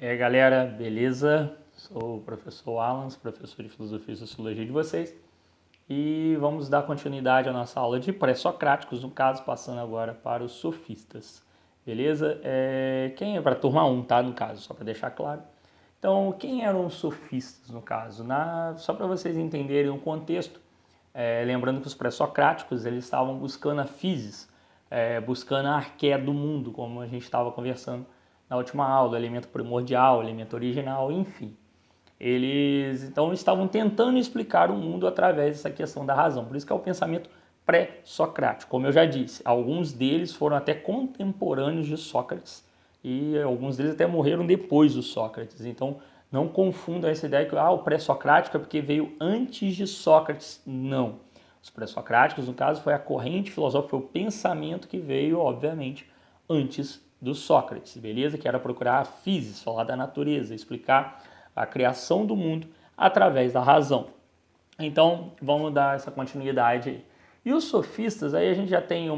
Galera, beleza? Sou o professor Alan, professor de Filosofia e Sociologia de vocês, e vamos dar continuidade à nossa aula de pré-socráticos, no caso, passando agora para os sofistas, beleza? Quem é para a turma 1, tá? No caso, só para deixar claro. Então, quem eram os sofistas, no caso? Só para vocês entenderem o contexto, lembrando que os pré-socráticos eles estavam buscando a physis, buscando a arqué do mundo, como a gente estava conversando na última aula, o elemento primordial, o elemento original, enfim. Eles então estavam tentando explicar o mundo através dessa questão da razão. Por isso que é o pensamento pré-socrático. Como eu já disse, alguns deles foram até contemporâneos de Sócrates e alguns deles até morreram depois do Sócrates. Então não confundam essa ideia que o pré-socrático é porque veio antes de Sócrates. Não. Os pré-socráticos, no caso, foi a corrente filosófica, foi o pensamento que veio, obviamente, antes do Sócrates, beleza? Que era procurar a physis, falar da natureza, explicar a criação do mundo através da razão. Então, vamos dar essa continuidade aí. E os sofistas, aí a gente já tem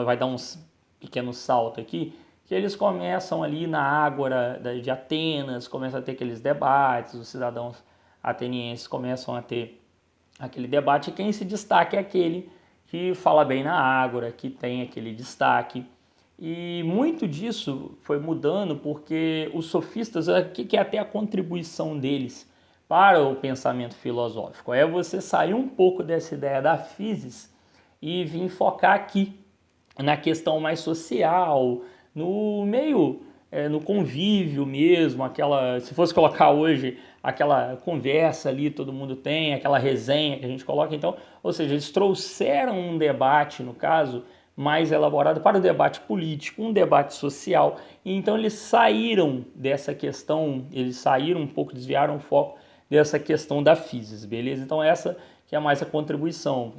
vai dar uns pequenos saltos aqui, que eles começam ali na Ágora de Atenas, começam a ter aqueles debates, os cidadãos atenienses começam a ter aquele debate, e quem se destaca é aquele que fala bem na Ágora, que tem aquele destaque. E muito disso foi mudando porque os sofistas, o que é até a contribuição deles para o pensamento filosófico? É você sair um pouco dessa ideia da physis e vir focar aqui na questão mais social, no meio, no convívio mesmo, se fosse colocar hoje, aquela conversa ali todo mundo tem, aquela resenha que a gente coloca, então, ou seja, eles trouxeram um debate, no caso, mais elaborado para o debate político, um debate social, e então eles saíram dessa questão, eles saíram um pouco, desviaram o foco dessa questão da physis, beleza? Então essa que é mais a contribuição.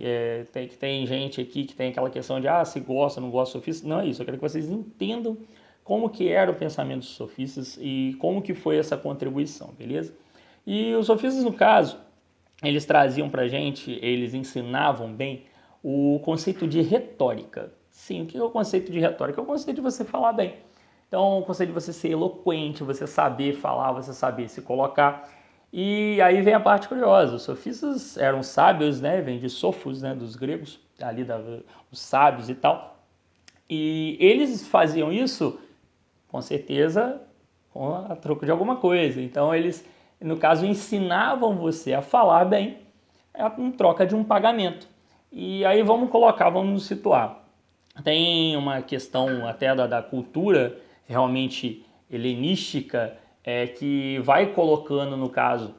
Tem gente aqui que tem aquela questão de se gosta, não gosta de sofistas. Não é isso, eu quero que vocês entendam como que era o pensamento dos sofistas e como que foi essa contribuição, beleza? E os sofistas, no caso, eles traziam pra gente, eles ensinavam bem o conceito de retórica. Sim, o que é o conceito de retórica? É o conceito de você falar bem. Então, o conceito de você ser eloquente, você saber falar, você saber se colocar. E aí vem a parte curiosa. Os sofistas eram sábios, né? Vem de sofos, né? Dos gregos, os sábios e tal. E eles faziam isso, com certeza, com a troco de alguma coisa. Então, eles, no caso, ensinavam você a falar bem em troca de um pagamento. E aí vamos nos situar. Tem uma questão até da cultura realmente helenística que vai colocando, no caso,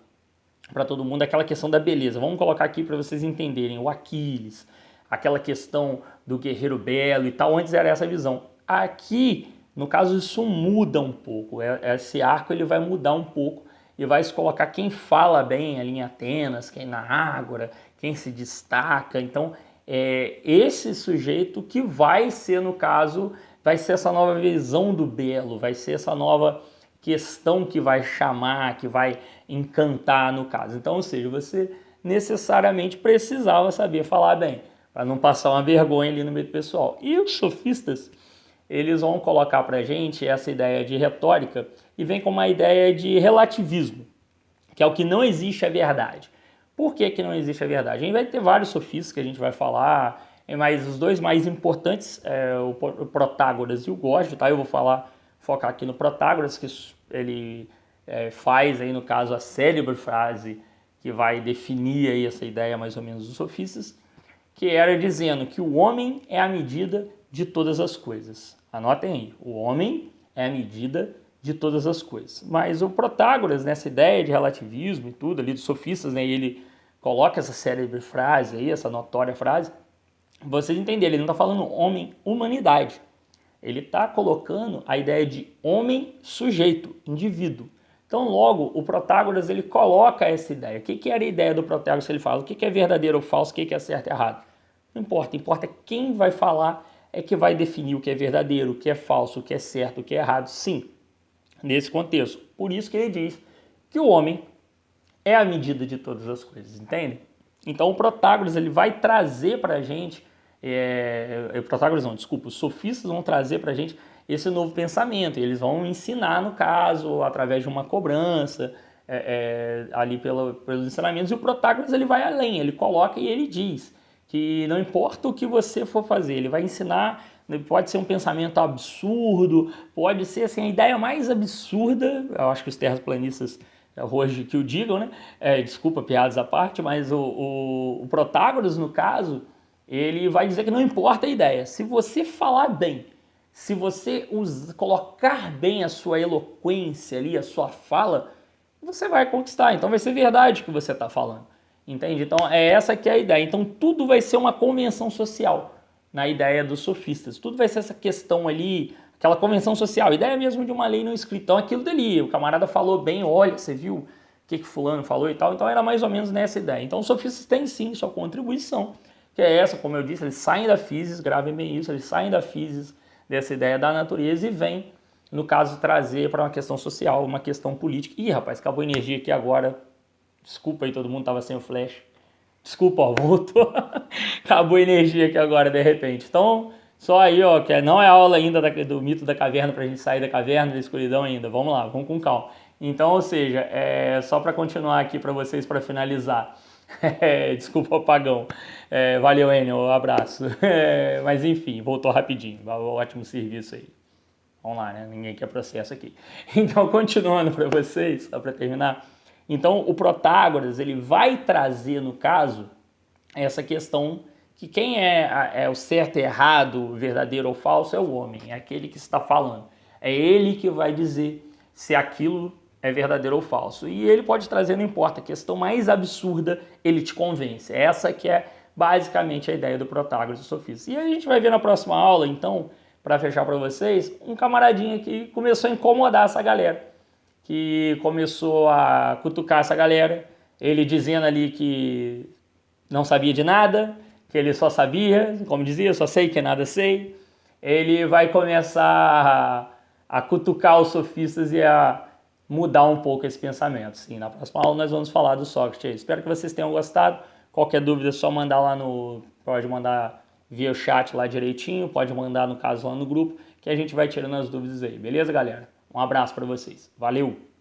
para todo mundo aquela questão da beleza. Vamos colocar aqui para vocês entenderem o Aquiles, aquela questão do guerreiro belo e tal. Antes era essa visão. Aqui, no caso, isso muda um pouco. Esse arco ele vai mudar um pouco e vai se colocar quem fala bem ali em Atenas, quem na Ágora, quem se destaca. Então, esse sujeito que vai ser, no caso, vai ser essa nova visão do belo, vai ser essa nova questão que vai chamar, que vai encantar no caso. Então, ou seja, você necessariamente precisava saber falar bem, para não passar uma vergonha ali no meio do pessoal. E os sofistas, eles vão colocar para a gente essa ideia de retórica e vem com uma ideia de relativismo, que é o que não existe a verdade. Por que não existe a verdade? A gente vai ter vários sofistas que a gente vai falar, mas os dois mais importantes é o Protágoras e o Gógio, tá? Eu vou focar aqui no Protágoras, que ele faz aí no caso a célebre frase que vai definir aí essa ideia mais ou menos dos sofistas, que era dizendo que o homem é a medida de todas as coisas. Anotem aí, o homem é a medida de todas as coisas. Mas o Protágoras, nessa ideia de relativismo e tudo, ali dos sofistas, né, ele coloca essa célebre frase aí, essa notória frase, vocês entenderem, ele não está falando homem-humanidade. Ele está colocando a ideia de homem-sujeito, indivíduo. Então, logo, o Protágoras ele coloca essa ideia. O que era a ideia do Protágoras? Ele fala o que é verdadeiro ou falso, o que é certo e errado. Não importa, importa quem vai falar é que vai definir o que é verdadeiro, o que é falso, o que é certo, o que é errado. Sim, nesse contexto. Por isso que ele diz que o homem é a medida de todas as coisas, entende? Então o Protágoras ele vai trazer para a gente, Protágoras não, desculpa, os sofistas vão trazer para a gente esse novo pensamento. Eles vão ensinar, no caso, através de uma cobrança, ali pelos ensinamentos. E o Protágoras ele vai além, ele coloca e ele diz que não importa o que você for fazer, ele vai ensinar. Pode ser um pensamento absurdo, pode ser assim, a ideia mais absurda. Eu acho que os terraplanistas hoje que o digam, né? Desculpa, piadas à parte, mas o Protágoras, no caso, ele vai dizer que não importa a ideia. Se você falar bem, se você colocar bem a sua eloquência ali, a sua fala, você vai conquistar. Então vai ser verdade o que você está falando. Entende? Então essa que é a ideia. Então tudo vai ser uma convenção social na ideia dos sofistas. Tudo vai ser essa questão ali, aquela convenção social, ideia mesmo de uma lei não escrita. Então aquilo dali, o camarada falou bem, olha, você viu o que fulano falou e tal. Então era mais ou menos nessa ideia. Então os sofistas têm sim sua contribuição, que é essa, como eu disse, eles saem da physis, gravem bem isso, eles saem da physis, dessa ideia da natureza e vêm, no caso, trazer para uma questão social, uma questão política. Ih, rapaz, acabou a energia aqui agora. Desculpa aí, todo mundo tava sem o flash. Desculpa, ó, voltou. Acabou a energia aqui agora, de repente. Então, só aí, ó, que não é aula ainda do mito da caverna, pra gente sair da caverna, da escuridão ainda. Vamos lá, vamos com calma. Então, ou seja, só para continuar aqui para vocês, para finalizar. Desculpa o apagão. Valeu, Enel, um abraço. Mas enfim, voltou rapidinho. Ótimo serviço aí. Vamos lá, né? Ninguém quer processo aqui. Então, continuando para vocês, só para terminar. Então, o Protágoras, ele vai trazer, no caso, essa questão que quem é o certo e errado, verdadeiro ou falso, é o homem, é aquele que está falando. É ele que vai dizer se aquilo é verdadeiro ou falso. E ele pode trazer, não importa, a questão mais absurda, ele te convence. Essa que é basicamente a ideia do Protágoras e sofistas. E a gente vai ver na próxima aula, então, para fechar para vocês, um camaradinho que começou a incomodar essa galera, que começou a cutucar essa galera, ele dizendo ali que não sabia de nada, que ele só sabia, como dizia, só sei que nada sei. Ele vai começar a cutucar os sofistas e a mudar um pouco esse pensamento. Sim, na próxima aula nós vamos falar do Sócrates. Espero que vocês tenham gostado. Qualquer dúvida é só mandar lá pode mandar via o chat lá direitinho, pode mandar no caso lá no grupo, que a gente vai tirando as dúvidas aí. Beleza, galera? Um abraço para vocês. Valeu!